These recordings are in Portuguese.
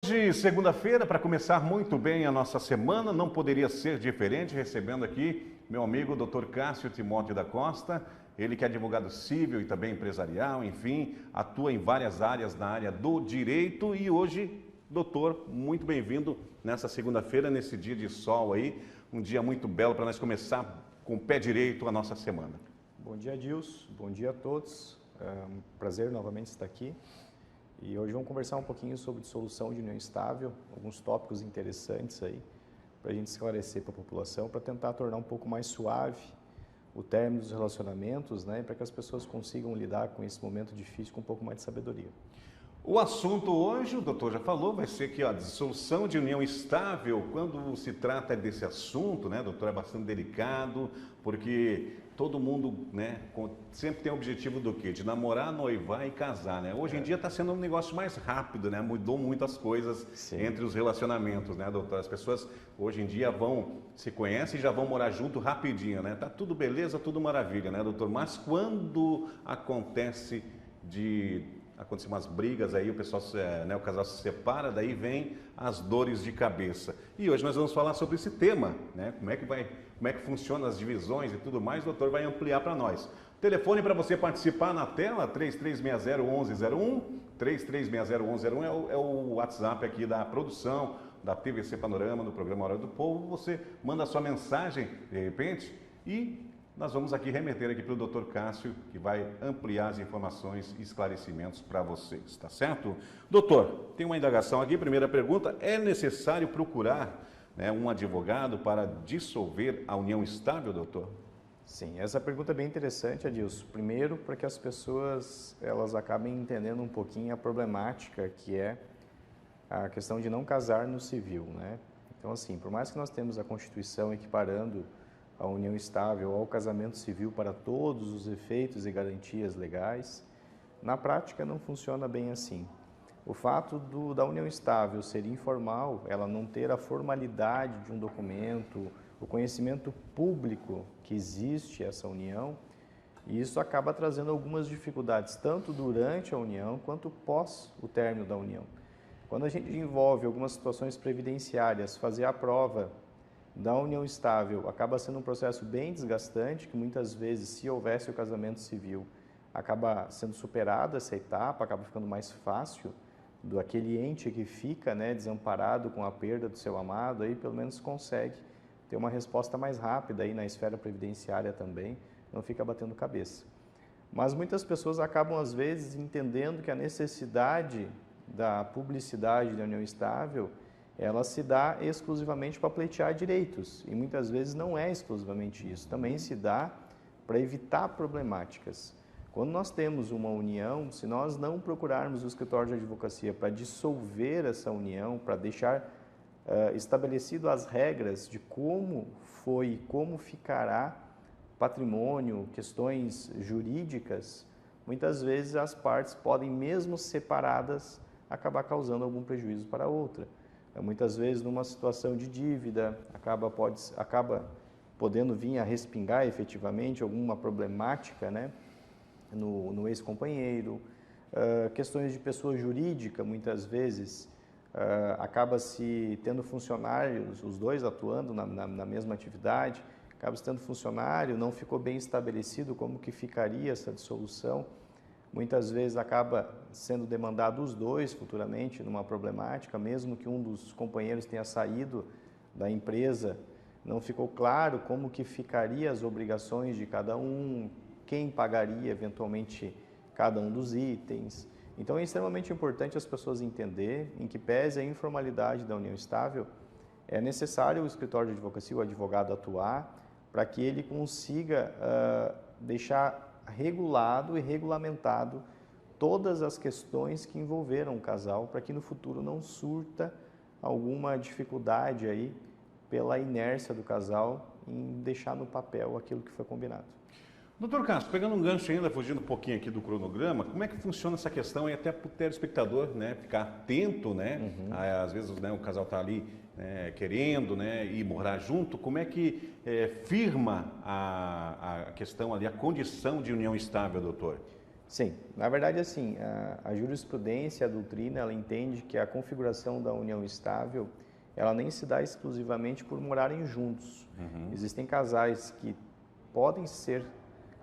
Hoje, segunda-feira, para começar muito bem a nossa semana, não poderia ser diferente, recebendo aqui meu amigo Dr. Cássio Timóteo da Costa, ele que é advogado civil e também empresarial, enfim, atua em várias áreas na área do direito e hoje, doutor, muito bem-vindo nessa segunda-feira, nesse dia de sol aí, um dia muito belo para nós começar com o pé direito a nossa semana. Bom dia, Adilson, bom dia a todos, é um prazer novamente estar aqui. E hoje vamos conversar um pouquinho sobre dissolução de união estável, alguns tópicos interessantes aí, para a gente esclarecer para a população, para tentar tornar um pouco mais suave o término dos relacionamentos, né, para que as pessoas consigam lidar com esse momento difícil com um pouco mais de sabedoria. O assunto hoje, o doutor já falou, vai ser que a dissolução de união estável, quando se trata desse assunto, né, doutor, é bastante delicado, porque todo mundo, né, sempre tem o objetivo do quê? De namorar, noivar e casar, né? Hoje em dia está sendo um negócio mais rápido, né? Mudou muitas coisas entre os relacionamentos, né, doutor? As pessoas hoje em dia se conhecem e já vão morar junto rapidinho, né? Tá tudo beleza, tudo maravilha, né, doutor? Mas quando acontece umas brigas aí, o pessoal, né, o casal se separa, daí vem as dores de cabeça. E hoje nós vamos falar sobre esse tema, né? Como é que funciona as divisões e tudo mais, o doutor vai ampliar para nós. O telefone para você participar na tela, 3360-1101, 3360-1101 é o WhatsApp aqui da produção, da TVC Panorama, do programa Hora do Povo. Você manda a sua mensagem, de repente, e nós vamos aqui remeter aqui para o Dr. Cássio, que vai ampliar as informações e esclarecimentos para vocês, tá certo? Doutor, tem uma indagação aqui, primeira pergunta, é necessário procurar, né, um advogado para dissolver a união estável, doutor? Sim, essa pergunta é bem interessante, Adilson. Primeiro, para que as pessoas elas acabem entendendo um pouquinho a problemática que é a questão de não casar no civil, né? Então, assim, por mais que nós temos a Constituição equiparando a união estável ao casamento civil para todos os efeitos e garantias legais, na prática não funciona bem assim. O fato da união estável ser informal, ela não ter a formalidade de um documento, o conhecimento público que existe essa união, e isso acaba trazendo algumas dificuldades, tanto durante a união quanto pós o término da união. Quando a gente envolve algumas situações previdenciárias, fazer a prova da união estável acaba sendo um processo bem desgastante, que muitas vezes, se houvesse o casamento civil, acaba sendo superada essa etapa, acaba ficando mais fácil do aquele ente que fica, né, desamparado com a perda do seu amado, aí pelo menos consegue ter uma resposta mais rápida aí na esfera previdenciária também, não fica batendo cabeça. Mas muitas pessoas acabam às vezes entendendo que a necessidade da publicidade da união estável ela se dá exclusivamente para pleitear direitos, e muitas vezes não é exclusivamente isso, também se dá para evitar problemáticas. Quando nós temos uma união, se nós não procurarmos o escritório de advocacia para dissolver essa união, para deixar estabelecido as regras de como foi e como ficará patrimônio, questões jurídicas, muitas vezes as partes podem, mesmo separadas, acabar causando algum prejuízo para a outra. Muitas vezes, numa situação de dívida, acaba podendo vir a respingar efetivamente alguma problemática, né, no ex-companheiro. Questões de pessoa jurídica, muitas vezes, acaba-se tendo funcionários, os dois atuando na mesma atividade, acaba-se tendo funcionário, não ficou bem estabelecido como que ficaria essa dissolução. Muitas vezes acaba sendo demandado os dois futuramente numa problemática, mesmo que um dos companheiros tenha saído da empresa, não ficou claro como que ficaria as obrigações de cada um, quem pagaria eventualmente cada um dos itens. Então é extremamente importante as pessoas entenderem, em que pese a informalidade da união estável, é necessário o escritório de advocacia, o advogado atuar, para que ele consiga deixar regulado e regulamentado todas as questões que envolveram o casal, para que no futuro não surta alguma dificuldade aí pela inércia do casal em deixar no papel aquilo que foi combinado. Doutor Cássio, pegando um gancho ainda, fugindo um pouquinho aqui do cronograma, como é que funciona essa questão e até para o telespectador, né, ficar atento, né, às vezes, né, o casal está ali querendo, né, ir morar junto, como é que firma a questão ali, a condição de união estável, doutor? Sim, na verdade, assim, a jurisprudência, a doutrina, ela entende que a configuração da união estável, ela nem se dá exclusivamente por morarem juntos. Existem casais que podem ser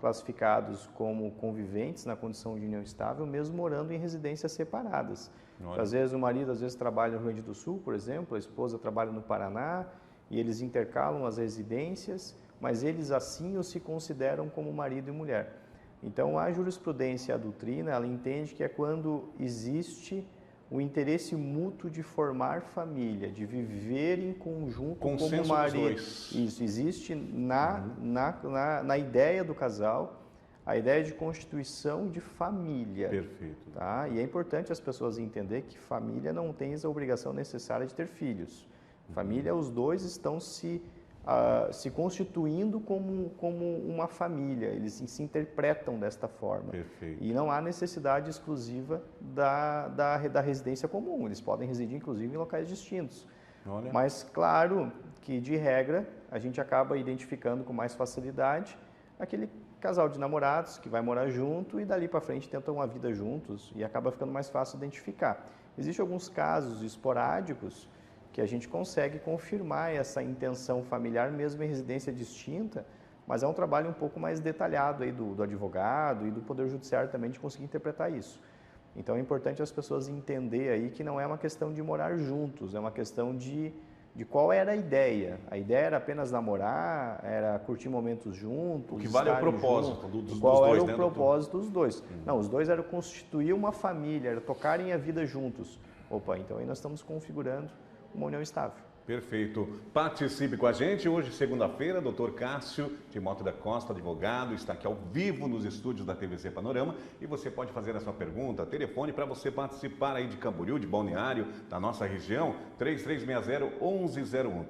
classificados como conviventes na condição de união estável, mesmo morando em residências separadas. Às vezes o marido trabalha no Rio Grande do Sul, por exemplo, a esposa trabalha no Paraná, e eles intercalam as residências, mas eles assim se consideram como marido e mulher. Então, a jurisprudência e a doutrina, ela entende que é quando existe o interesse mútuo de formar família, de viver em conjunto como marido. Isso, existe na ideia do casal, a ideia de constituição de família. Perfeito. Tá? E é importante as pessoas entenderem que família não tem essa obrigação necessária de ter filhos. Família, os dois estão se constituindo como uma família, eles se interpretam desta forma. Perfeito. E não há necessidade exclusiva da residência comum, eles podem residir inclusive em locais distintos. Olha. Mas claro que de regra a gente acaba identificando com mais facilidade aquele casal de namorados que vai morar junto e dali para frente tentam uma vida juntos e acaba ficando mais fácil identificar. Existem alguns casos esporádicos que a gente consegue confirmar essa intenção familiar mesmo em residência distinta, mas é um trabalho um pouco mais detalhado aí do advogado e do Poder Judiciário também de conseguir interpretar isso. Então é importante as pessoas entenderem aí que não é uma questão de morar juntos, é uma questão de qual era a ideia. A ideia era apenas namorar, era curtir momentos juntos. O que vale é o propósito dos dois. Qual era o propósito dos dois? Não, os dois eram constituir uma família, era tocarem a vida juntos. Opa, então aí nós estamos configurando uma união estável. Perfeito. Participe com a gente. Hoje, segunda-feira, Dr. Cássio Timóteo da Costa, advogado, está aqui ao vivo nos estúdios da TVC Panorama e você pode fazer a sua pergunta. Telefone para você participar aí de Camboriú, de Balneário, da nossa região, 3360-1101,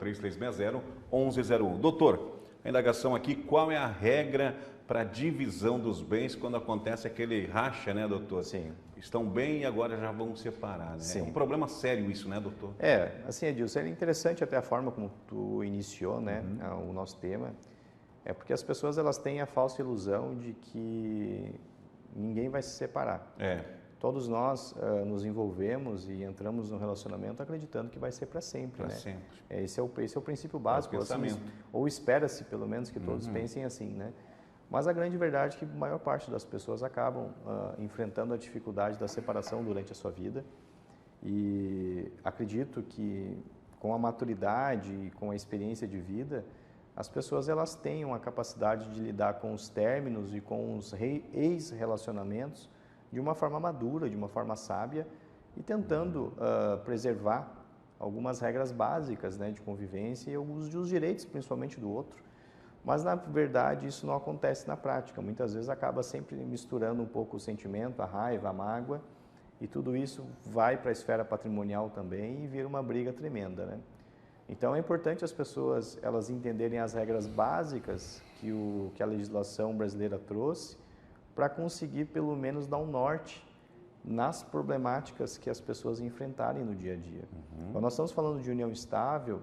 3360-1101. Doutor, a indagação aqui, qual é a regra para divisão dos bens quando acontece aquele racha, né, doutor? Sim. Estão bem e agora já vão separar, né? Sim. É um problema sério isso, né, doutor? Assim, Edilson, é interessante até a forma como tu iniciou, né, o nosso tema, é porque as pessoas elas têm a falsa ilusão de que ninguém vai se separar. Todos nós nos envolvemos e entramos no relacionamento acreditando que vai ser para sempre, né? Sempre. Esse é o princípio básico, assim, ou espera-se pelo menos que todos pensem assim, né? Mas a grande verdade é que a maior parte das pessoas acabam enfrentando a dificuldade da separação durante a sua vida e acredito que com a maturidade e com a experiência de vida, as pessoas elas tenham a capacidade de lidar com os términos e com os ex-relacionamentos de uma forma madura, de uma forma sábia e tentando preservar algumas regras básicas, né, de convivência e alguns dos direitos, principalmente do outro. Mas, na verdade, isso não acontece na prática. Muitas vezes acaba sempre misturando um pouco o sentimento, a raiva, a mágoa, e tudo isso vai para a esfera patrimonial também e vira uma briga tremenda, né? Então, é importante as pessoas elas entenderem as regras básicas que a legislação brasileira trouxe para conseguir, pelo menos, dar um norte nas problemáticas que as pessoas enfrentarem no dia a dia. Quando nós estamos falando de união estável,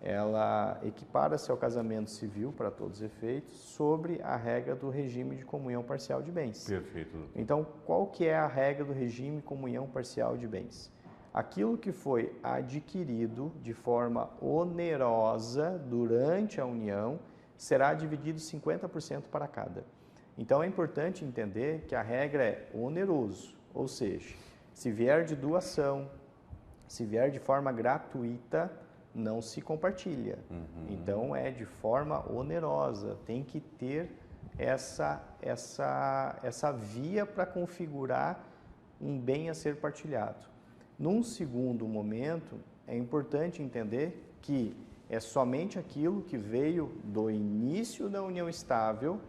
ela equipara-se ao casamento civil, para todos os efeitos, sobre a regra do regime de comunhão parcial de bens. Perfeito. Então, qual que é a regra do regime de comunhão parcial de bens? Aquilo que foi adquirido de forma onerosa durante a união será dividido 50% para cada. Então, é importante entender que a regra é oneroso, ou seja, se vier de doação, se vier de forma gratuita, não se compartilha. Então, é de forma onerosa. Tem que ter essa via para configurar um bem a ser partilhado. Num segundo momento, é importante entender que é somente aquilo que veio do início da união estável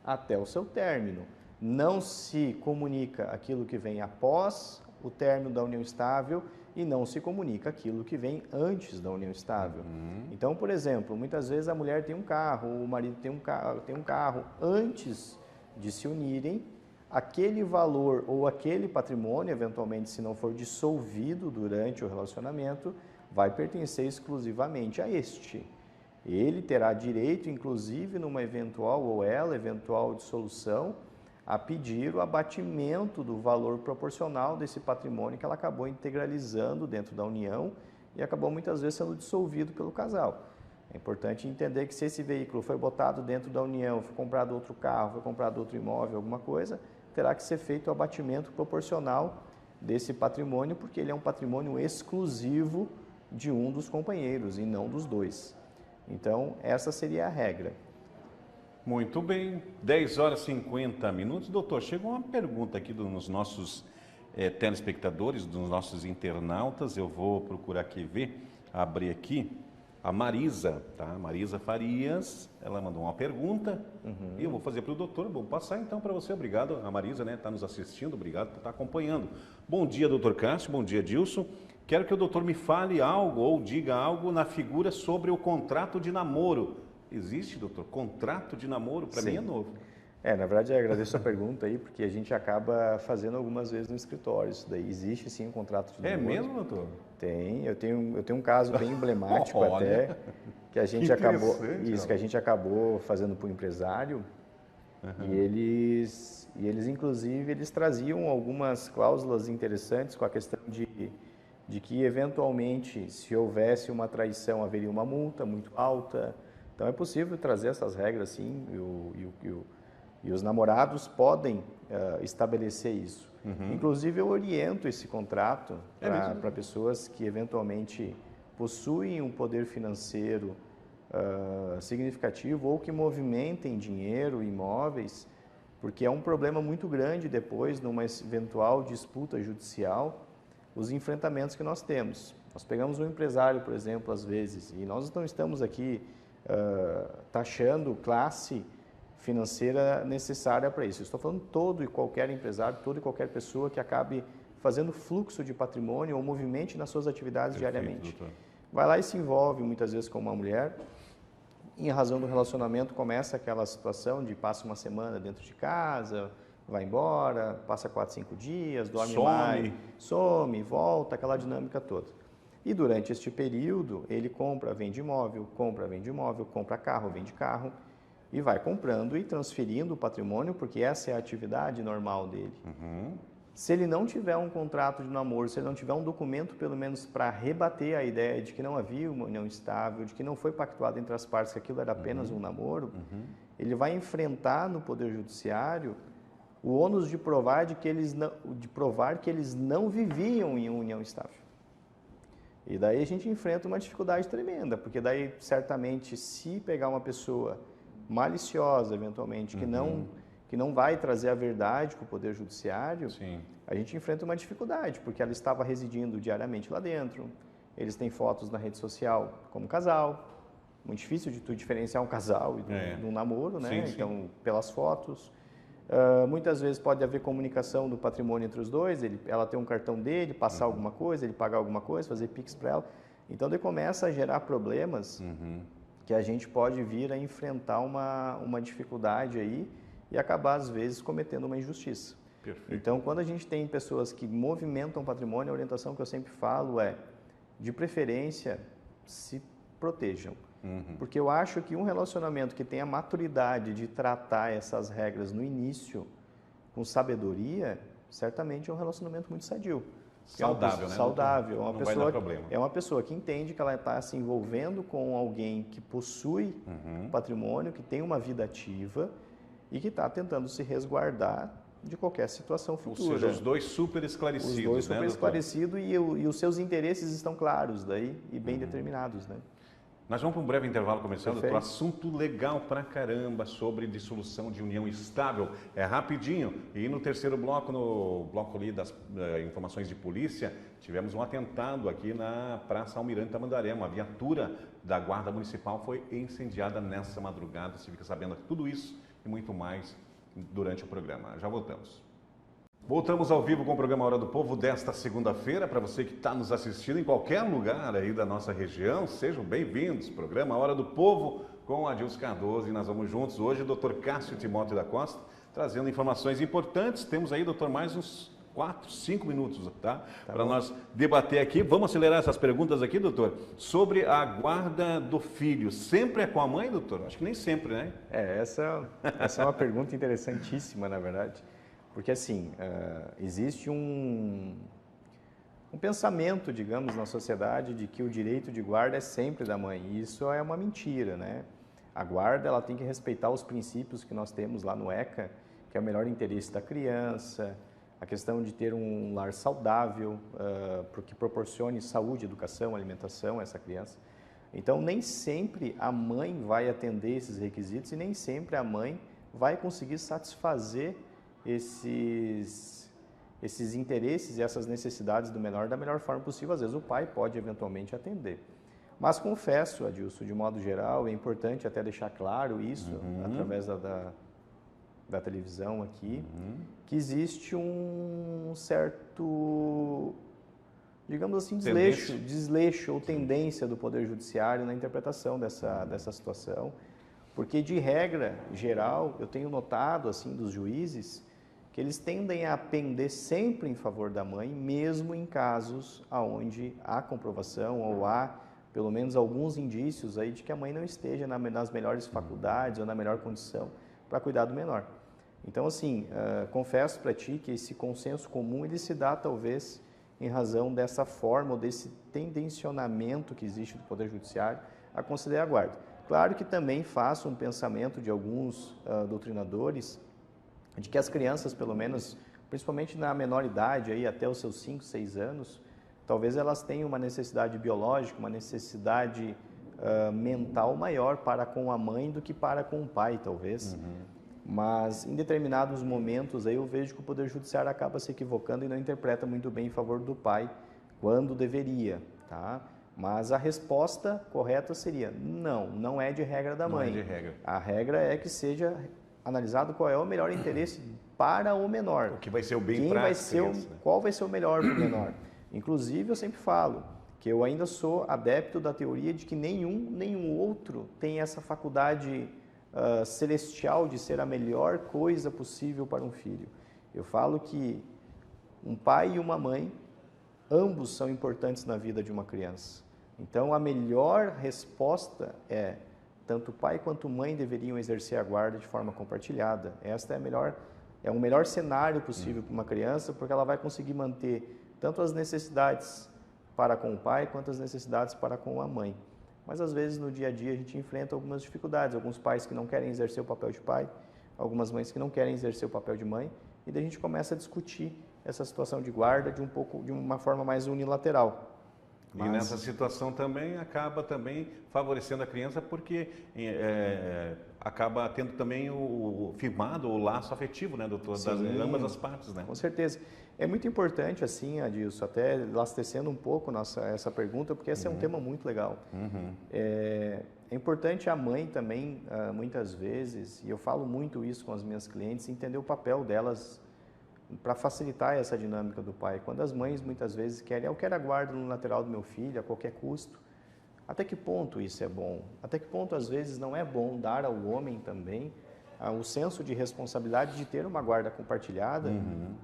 até o seu término. Não se comunica aquilo que vem após o término da união estável e não se comunica aquilo que vem antes da união estável. Então, por exemplo, muitas vezes a mulher tem um carro, o marido tem um carro, antes de se unirem, aquele valor ou aquele patrimônio, eventualmente, se não for dissolvido durante o relacionamento, vai pertencer exclusivamente a este. Ele terá direito, inclusive, numa eventual, ou ela, eventual dissolução, a pedir o abatimento do valor proporcional desse patrimônio que ela acabou integralizando dentro da união e acabou muitas vezes sendo dissolvido pelo casal. É importante entender que se esse veículo foi botado dentro da união, foi comprado outro carro, foi comprado outro imóvel, alguma coisa, terá que ser feito o abatimento proporcional desse patrimônio, porque ele é um patrimônio exclusivo de um dos companheiros e não dos dois. Então, essa seria a regra. Muito bem, 10 horas e 50 minutos. Doutor, chegou uma pergunta aqui dos nossos telespectadores, dos nossos internautas. Eu vou procurar aqui ver, abrir aqui. A Marisa, tá? Marisa Farias, ela mandou uma pergunta e eu vou fazer para o doutor. Vou passar então para você. Obrigado, a Marisa, né? Está nos assistindo, obrigado por estar acompanhando. Bom dia, doutor Cássio, bom dia, Dilson. Quero que o doutor me fale algo ou diga algo na figura sobre o contrato de namoro. Existe, doutor, contrato de namoro? Para mim é novo. Na verdade, eu agradeço a pergunta aí, porque a gente acaba fazendo algumas vezes no escritório. Isso daí existe sim um contrato de namoro. É mesmo, doutor? Tem, eu tenho um caso bem emblemático até, que a gente acabou fazendo para o empresário. E eles inclusive, eles traziam algumas cláusulas interessantes com a questão de que, eventualmente, se houvesse uma traição, haveria uma multa muito alta. Então, é possível trazer essas regras, sim, e os namorados podem estabelecer isso. Inclusive, eu oriento esse contrato para pessoas que, eventualmente, possuem um poder financeiro significativo ou que movimentem dinheiro, imóveis, porque é um problema muito grande depois, numa eventual disputa judicial, os enfrentamentos que nós temos. Nós pegamos um empresário, por exemplo, às vezes, e nós não estamos aqui taxando classe financeira necessária para isso. Eu estou falando todo e qualquer empresário, toda e qualquer pessoa que acabe fazendo fluxo de patrimônio ou movimente nas suas atividades diariamente. Doutor. Vai lá e se envolve muitas vezes com uma mulher, em razão do relacionamento começa aquela situação de passa uma semana dentro de casa, vai embora, passa 4, 5 dias, dorme mais, some, volta, aquela dinâmica toda. E durante este período, ele compra, vende imóvel, compra carro, vende carro, e vai comprando e transferindo o patrimônio, porque essa é a atividade normal dele. Se ele não tiver um contrato de namoro, se ele não tiver um documento, pelo menos, para rebater a ideia de que não havia uma união estável, de que não foi pactuado entre as partes que aquilo era apenas um namoro, ele vai enfrentar no Poder Judiciário o ônus de provar que eles não viviam em união estável. E daí a gente enfrenta uma dificuldade tremenda, porque daí, certamente, se pegar uma pessoa maliciosa, eventualmente, que não vai trazer a verdade para o Poder Judiciário, a gente enfrenta uma dificuldade, porque ela estava residindo diariamente lá dentro, eles têm fotos na rede social como casal, muito difícil de tu diferenciar um casal de um namoro, né? Então, pelas fotos. Muitas vezes pode haver comunicação do patrimônio entre os dois, ela tem um cartão dele, passar alguma coisa, ele pagar alguma coisa, fazer Pix para ela. Então, daí começa a gerar problemas que a gente pode vir a enfrentar uma dificuldade aí e acabar, às vezes, cometendo uma injustiça. Perfeito. Então, quando a gente tem pessoas que movimentam patrimônio, a orientação que eu sempre falo é, de preferência, se protejam. Porque eu acho que um relacionamento que tenha maturidade de tratar essas regras no início com sabedoria, certamente é um relacionamento muito sadio. Saudável, né? Saudável. Não vai dar problema. É uma pessoa que entende que ela está se envolvendo com alguém que possui patrimônio, que tem uma vida ativa e que está tentando se resguardar de qualquer situação futura. Ou seja, os dois super esclarecidos. Os dois super esclarecidos e os seus interesses estão claros daí e bem determinados, né? Nós vamos para um breve intervalo começando, doutor. Assunto legal pra caramba sobre dissolução de união estável. É rapidinho. E no terceiro bloco, no bloco ali das informações de polícia, tivemos um atentado aqui na Praça Almirante Tamandaré. Uma viatura da Guarda Municipal foi incendiada nessa madrugada. Você fica sabendo tudo isso e muito mais durante o programa. Já voltamos. Voltamos ao vivo com o programa Hora do Povo desta segunda-feira. Para você que está nos assistindo em qualquer lugar aí da nossa região, sejam bem-vindos. Programa Hora do Povo com Adilson Cardoso e nós vamos juntos hoje, doutor Cássio Timóteo da Costa, trazendo informações importantes. Temos aí, doutor, mais uns 4, 5 minutos, tá? Para nós debater aqui. Vamos acelerar essas perguntas aqui, doutor. Sobre a guarda do filho. Sempre é com a mãe, doutor? Acho que nem sempre, né? Essa é uma pergunta interessantíssima, na verdade. Porque, assim, existe um pensamento, digamos, na sociedade de que o direito de guarda é sempre da mãe. E isso é uma mentira, né? A guarda, ela tem que respeitar os princípios que nós temos lá no ECA, que é o melhor interesse da criança, a questão de ter um lar saudável, que proporcione saúde, educação, alimentação a essa criança. Então, nem sempre a mãe vai atender esses requisitos e nem sempre a mãe vai conseguir satisfazer esses interesses e essas necessidades do menor da melhor forma possível. Às vezes o pai pode eventualmente atender. Mas confesso, Adilson, de modo geral, é importante até deixar claro isso, através da televisão aqui, que existe um certo, digamos assim, desleixo ou tendência do Poder Judiciário na interpretação dessa situação, porque de regra geral, eu tenho notado assim dos juízes que eles tendem a pender sempre em favor da mãe, mesmo em casos onde há comprovação ou há pelo menos alguns indícios aí de que a mãe não esteja nas melhores faculdades ou na melhor condição para cuidar do menor. Então, assim, confesso para ti que esse consenso comum ele se dá talvez em razão dessa forma ou desse tendencionamento que existe do Poder Judiciário a conceder a guarda. Claro que também faço um pensamento de alguns doutrinadores de que as crianças, pelo menos, principalmente na menor idade, aí, até os seus 5, 6 anos, talvez elas tenham uma necessidade biológica, uma necessidade mental maior para com a mãe do que para com o pai, talvez. Mas em determinados momentos aí eu vejo que o Poder Judiciário acaba se equivocando e não interpreta muito bem em favor do pai, quando deveria, tá? Mas a resposta correta seria, não é de regra da mãe. Não é de regra. A regra é que seja analisado qual é o melhor interesse para o menor. O que vai ser o bem prático. Qual vai ser o melhor para o menor. Inclusive, eu sempre falo que eu ainda sou adepto da teoria de que nenhum outro tem essa faculdade celestial de ser a melhor coisa possível para um filho. Eu falo que um pai e uma mãe, ambos são importantes na vida de uma criança. Então, a melhor resposta é tanto pai quanto mãe deveriam exercer a guarda de forma compartilhada. Esta é o melhor cenário possível para uma criança, porque ela vai conseguir manter tanto as necessidades para com o pai quanto as necessidades para com a mãe. Mas às vezes no dia a dia a gente enfrenta algumas dificuldades, alguns pais que não querem exercer o papel de pai, algumas mães que não querem exercer o papel de mãe, e daí a gente começa a discutir essa situação de guarda de uma forma mais unilateral. E nessa situação também acaba também favorecendo a criança porque acaba tendo também o firmado, o laço afetivo, né, doutor, das ambas as partes, né? Com certeza. É muito importante, assim, Adilson, até elastecendo um pouco essa pergunta, porque esse é um tema muito legal. É importante a mãe também, muitas vezes, e eu falo muito isso com as minhas clientes, entender o papel delas para facilitar essa dinâmica do pai. Quando as mães muitas vezes querem, eu quero a guarda no lateral do meu filho a qualquer custo. Até que ponto isso é bom? Até que ponto às vezes não é bom dar ao homem também o senso de responsabilidade de ter uma guarda compartilhada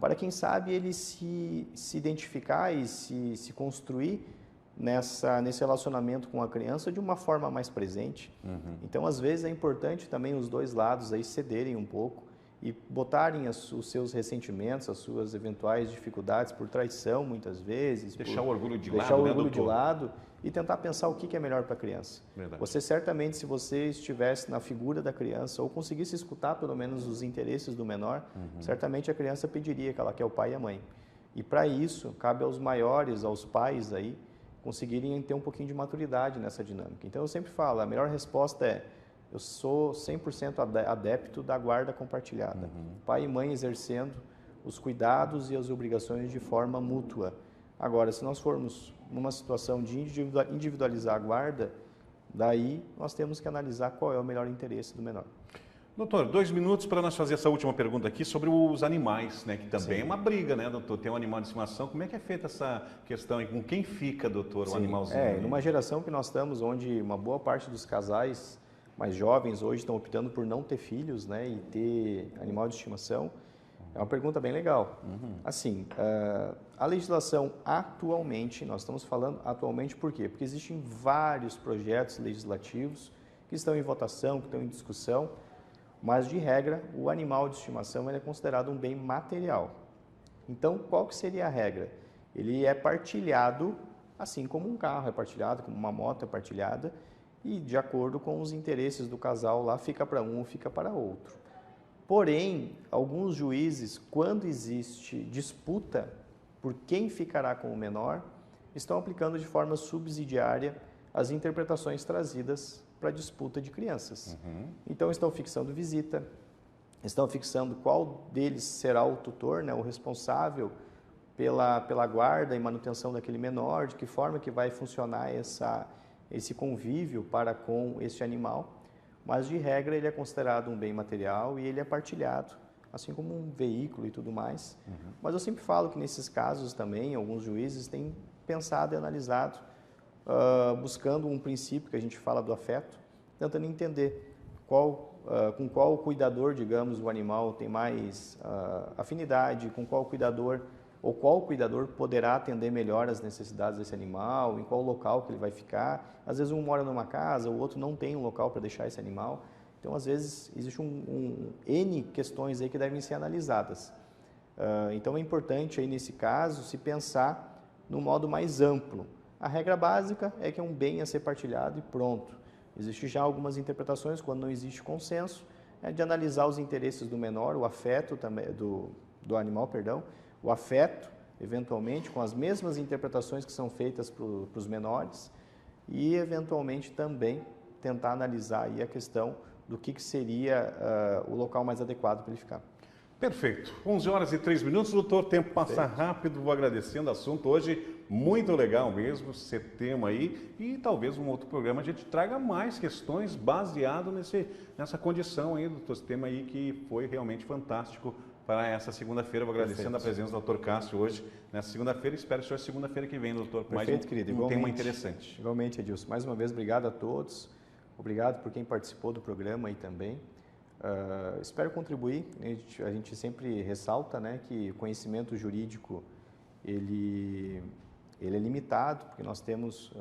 para quem sabe ele se identificar e se construir nesse relacionamento com a criança de uma forma mais presente. Então às vezes é importante também os dois lados aí cederem um pouco e botarem os seus ressentimentos, as suas eventuais dificuldades por traição, muitas vezes. Deixar o orgulho de lado, de lado e tentar pensar o que é melhor para a criança. Verdade. Você certamente, se você estivesse na figura da criança ou conseguisse escutar pelo menos os interesses do menor, certamente a criança pediria que ela quer o pai e a mãe. E para isso, cabe aos maiores, aos pais aí, conseguirem ter um pouquinho de maturidade nessa dinâmica. Então eu sempre falo, a melhor resposta é: eu sou 100% adepto da guarda compartilhada. Pai e mãe exercendo os cuidados e as obrigações de forma mútua. Agora, se nós formos numa situação de individualizar a guarda, daí nós temos que analisar qual é o melhor interesse do menor. Doutor, 2 minutos para nós fazer essa última pergunta aqui sobre os animais, né? Que também é uma briga, né, doutor? Tem um animal de estimação. Como é que é feita essa questão? E com quem fica, doutor, o animalzinho? Numa geração que nós estamos, onde uma boa parte dos casais mais jovens hoje estão optando por não ter filhos, né, e ter animal de estimação, É uma pergunta bem legal. Assim, a legislação atualmente, nós estamos falando atualmente por quê? Porque existem vários projetos legislativos que estão em votação, que estão em discussão, mas de regra, o animal de estimação ele é considerado um bem material. Então, qual que seria a regra? Ele é partilhado, assim como um carro é partilhado, como uma moto é partilhada, e de acordo com os interesses do casal lá, fica para um ou fica para outro. Porém, alguns juízes, quando existe disputa por quem ficará com o menor, estão aplicando de forma subsidiária as interpretações trazidas para a disputa de crianças. Então, estão fixando visita, estão fixando qual deles será o tutor, né, o responsável pela guarda e manutenção daquele menor, de que forma que vai funcionar esse convívio para com este animal. Mas, de regra, ele é considerado um bem material e ele é partilhado, assim como um veículo e tudo mais. Mas eu sempre falo que, nesses casos também, alguns juízes têm pensado e analisado, buscando um princípio que a gente fala do afeto, tentando entender com qual cuidador, digamos, o animal tem mais afinidade, com qual cuidador ou qual cuidador poderá atender melhor as necessidades desse animal, em qual local que ele vai ficar. Às vezes um mora numa casa, o outro não tem um local para deixar esse animal. Então, às vezes, existe N questões aí que devem ser analisadas. Então, é importante aí, nesse caso, se pensar no modo mais amplo. A regra básica é que é um bem a ser partilhado e pronto. Existem já algumas interpretações, quando não existe consenso, de analisar os interesses do menor, o afeto também, do animal, perdão, o afeto, eventualmente, com as mesmas interpretações que são feitas para os menores e, eventualmente, também tentar analisar aí a questão do que seria o local mais adequado para ele ficar. Perfeito. 11 horas e 3 minutos, doutor. O tempo passa rápido. Vou agradecendo o assunto hoje. Muito legal mesmo esse tema aí. E talvez um outro programa a gente traga mais questões baseado nessa condição aí, doutor. Esse tema aí que foi realmente fantástico para essa segunda-feira. Vou agradecendo a presença do doutor Cássio hoje, nessa segunda-feira. Espero que seja segunda-feira que vem, doutor. Perfeito, querido. Um tema interessante. Igualmente, Edilson. Mais uma vez, obrigado a todos. Obrigado por quem participou do programa aí também. Espero contribuir. A gente sempre ressalta, né, que o conhecimento jurídico ele é limitado, porque nós temos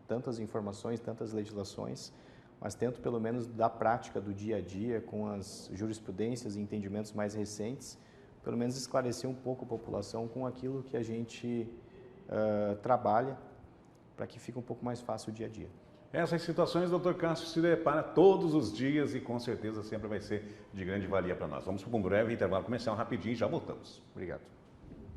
tantas informações, tantas legislações, mas tento pelo menos da prática do dia a dia, com as jurisprudências e entendimentos mais recentes, pelo menos esclarecer um pouco a população com aquilo que a gente trabalha, para que fique um pouco mais fácil o dia a dia. Essas situações, doutor Cássio, se depara todos os dias e com certeza sempre vai ser de grande valia para nós. Vamos para um breve intervalo comercial rapidinho e já voltamos. Obrigado.